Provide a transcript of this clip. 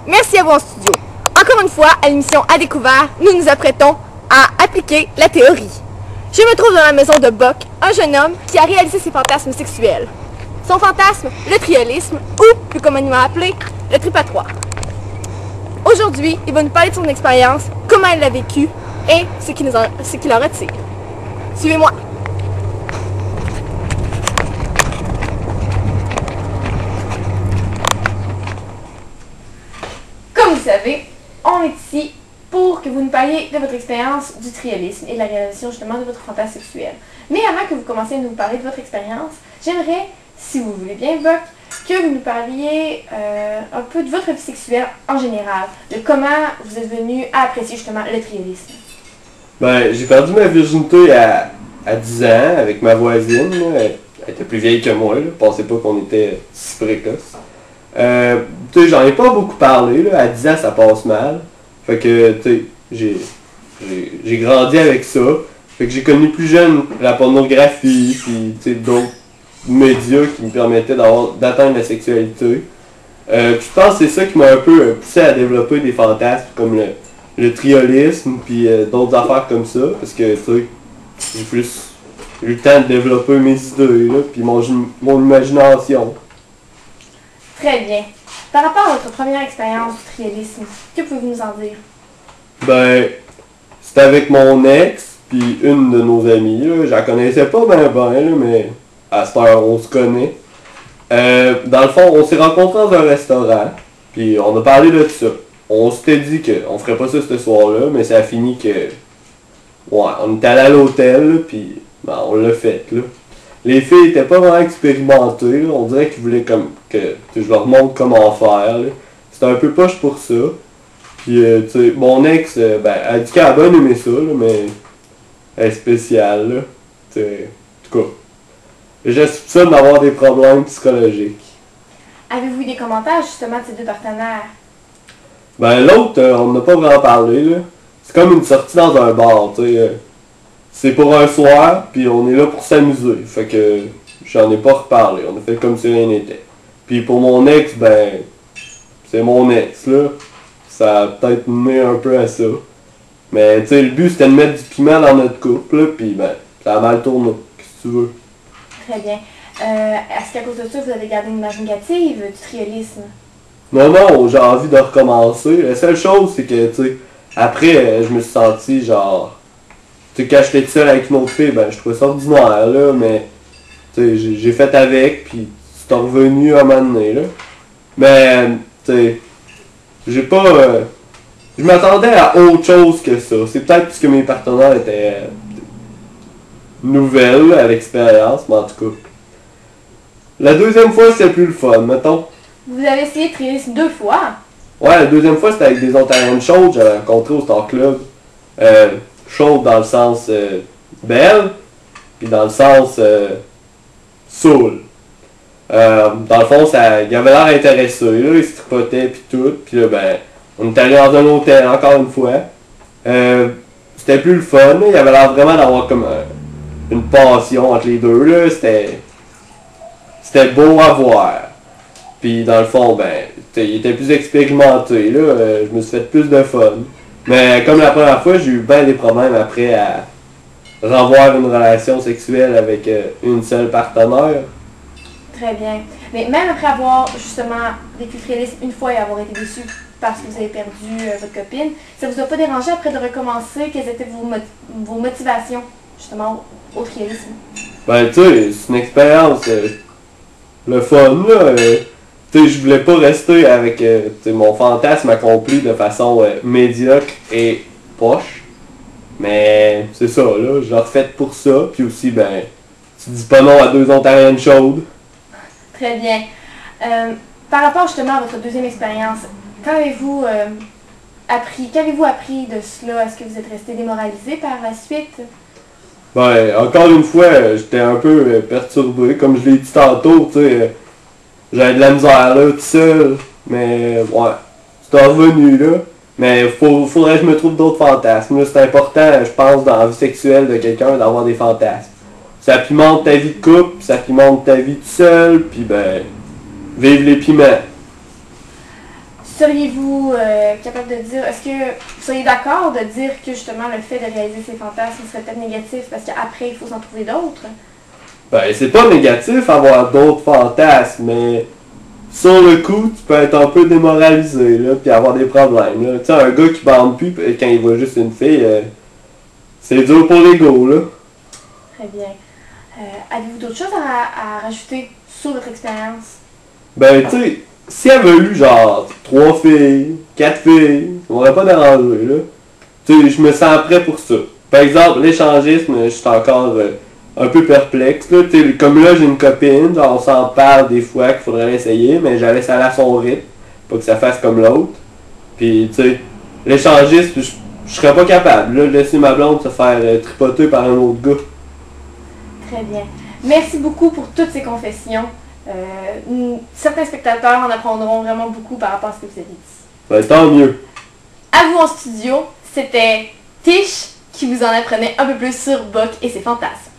merci à vous en studio. Encore une fois, à l'émission À découvert, nous nous apprêtons à appliquer la théorie. Je me trouve dans la maison de Buck, un jeune homme qui a réalisé ses fantasmes sexuels. Son fantasme, le triolisme, ou plus communément appelé, le tripatoire. Aujourd'hui, il va nous parler de son expérience, comment il l'a vécu et ce qu'il en retire. Suivez-moi. Comme vous savez, on est ici pour que vous nous parliez de votre expérience du triolisme et de la réalisation justement de votre fantasme sexuel. Mais avant que vous commenciez à nous parler de votre expérience, j'aimerais, si vous voulez bien, Buck, que vous nous parliez un peu de votre vie sexuelle en général, de comment vous êtes venu à apprécier justement le triolisme. Ben, j'ai perdu ma virginité à 10 ans avec ma voisine. Là. Elle était plus vieille que moi, là. Pensez pas qu'on était si précoce. Tu sais, j'en ai pas beaucoup parlé, là. À 10 ans, ça passe mal. Fait que, tu sais, j'ai grandi avec ça. Fait que j'ai connu plus jeune la pornographie, puis, tu sais, d'autres médias qui me permettaient d'atteindre la sexualité. Puis je pense que c'est ça qui m'a un peu poussé à développer des fantasmes comme le triolisme, puis d'autres affaires comme ça, parce que, tu sais, j'ai plus eu le temps de développer mes idées, là, puis mon imagination. Très bien. Par rapport à votre première expérience du triolisme, que pouvez-vous nous en dire? Ben, c'était avec mon ex, puis une de nos amies, là. Je la connaissais pas bien, là, mais à cette heure, on se connaît. Dans le fond, on s'est rencontrés dans un restaurant, puis on a parlé de ça. On s'était dit qu'on ferait pas ça ce soir-là, mais ça a fini que... Ouais, on était allé à l'hôtel, puis ben, on l'a fait, là. Les filles étaient pas vraiment expérimentées, là. On dirait qu'ils voulaient que je leur montre comment faire, là. C'était un peu poche pour ça. Puis, tu sais, mon ex, ben, elle a dit qu'elle a bien aimé ça, là, mais elle est spéciale, là. Tu sais, en tout cas, je soupçonne d'avoir des problèmes psychologiques. Avez-vous eu des commentaires justement de ces deux partenaires? Ben, l'autre, on n'a pas vraiment parlé, là. C'est comme une sortie dans un bar, tu sais. C'est pour un soir, puis on est là pour s'amuser. Fait que j'en ai pas reparlé. On a fait comme si rien n'était. Puis pour mon ex, ben, c'est mon ex, là. Ça a peut-être mené un peu à ça. Mais, tu sais, le but, c'était de mettre du piment dans notre couple, là, puis ben, ça a mal tourné. Qu'est-ce que tu veux? Très bien. Est-ce qu'à cause de ça, vous avez gardé une image négative du triolisme? Non, j'ai envie de recommencer. La seule chose, c'est que, tu sais, après, je me suis senti genre... Tu sais, quand j'étais seul avec une autre fille, ben, je trouvais ça ordinaire, là, mais, tu sais, j'ai fait avec, puis c'est revenu à un moment donné, là. Mais, tu sais, j'ai pas... je m'attendais à autre chose que ça. C'est peut-être parce que mes partenaires étaient nouvelles à l'expérience, mais en tout cas. La deuxième fois, c'était plus le fun, mettons. Vous avez essayé de triolisme 2 fois? Ouais, la deuxième fois, c'était avec des Ontariennes chaudes, j'avais rencontré au Star Club. Chaude dans le sens belle, puis dans le sens saoul. Dans le fond, il avait l'air intéressé, là, il se tripotait puis tout, puis là, ben, on est allé dans un hôtel encore une fois. C'était plus le fun, là, il avait l'air vraiment d'avoir comme une passion entre les deux, là, c'était beau à voir. Puis dans le fond, ben, il était plus expérimenté, là, je me suis fait plus de fun. Mais comme la première fois, j'ai eu bien des problèmes après à revoir une relation sexuelle avec une seule partenaire. Très bien. Mais même après avoir justement vécu le triolisme une fois et avoir été déçu parce que vous avez perdu votre copine, ça vous a pas dérangé après de recommencer? Quelles étaient vos motivations justement au triolisme? Ben tu sais, c'est une expérience le fun là. Tu sais, je voulais pas rester avec mon fantasme accompli de façon médiocre et poche. Mais c'est ça, là, je l'ai refait pour ça. Puis aussi, ben, tu dis pas non à 2 Ontariennes chaudes. Très bien. Par rapport justement à votre deuxième expérience, qu'avez-vous appris de cela? Est-ce que vous êtes resté démoralisé par la suite? Ben, encore une fois, j'étais un peu perturbé. Comme je l'ai dit tantôt, tu sais. J'avais de la misère là, tout seul, mais ouais, c'est revenu là. Mais faudrait que je me trouve d'autres fantasmes. Là, c'est important, je pense, dans la vie sexuelle de quelqu'un d'avoir des fantasmes. Ça pimente ta vie de couple, ça pimente ta vie tout seul, puis ben, vive les piments. Seriez-vous capable de dire, est-ce que vous seriez d'accord de dire que justement le fait de réaliser ses fantasmes serait peut-être négatif parce qu'après il faut s'en trouver d'autres? Ben, c'est pas négatif avoir d'autres fantasmes, mais sur le coup, tu peux être un peu démoralisé, là, puis avoir des problèmes, là. Tu sais, un gars qui bande plus quand il voit juste une fille, c'est dur pour l'ego, là. Très bien. Avez-vous d'autres choses à rajouter sur votre expérience? Ben, tu sais, si elle avait eu genre 3 filles, 4 filles, ça m'aurait pas dérangé, là. Tu sais, je me sens prêt pour ça. Par exemple, l'échangisme, je suis encore un peu perplexe, là. Tu sais, comme là, j'ai une copine, genre, on s'en parle des fois qu'il faudrait l'essayer, mais j'allais ça à son rythme, pas que ça fasse comme l'autre. Puis, tu sais, l'échangisme, je serais pas capable, là, de laisser ma blonde se faire tripoter par un autre gars. Très bien. Merci beaucoup pour toutes ces confessions. Certains spectateurs en apprendront vraiment beaucoup par rapport à ce que vous avez dit. Ben, tant mieux. À vous en studio, c'était Tish qui vous en apprenait un peu plus sur Buck et ses fantasmes.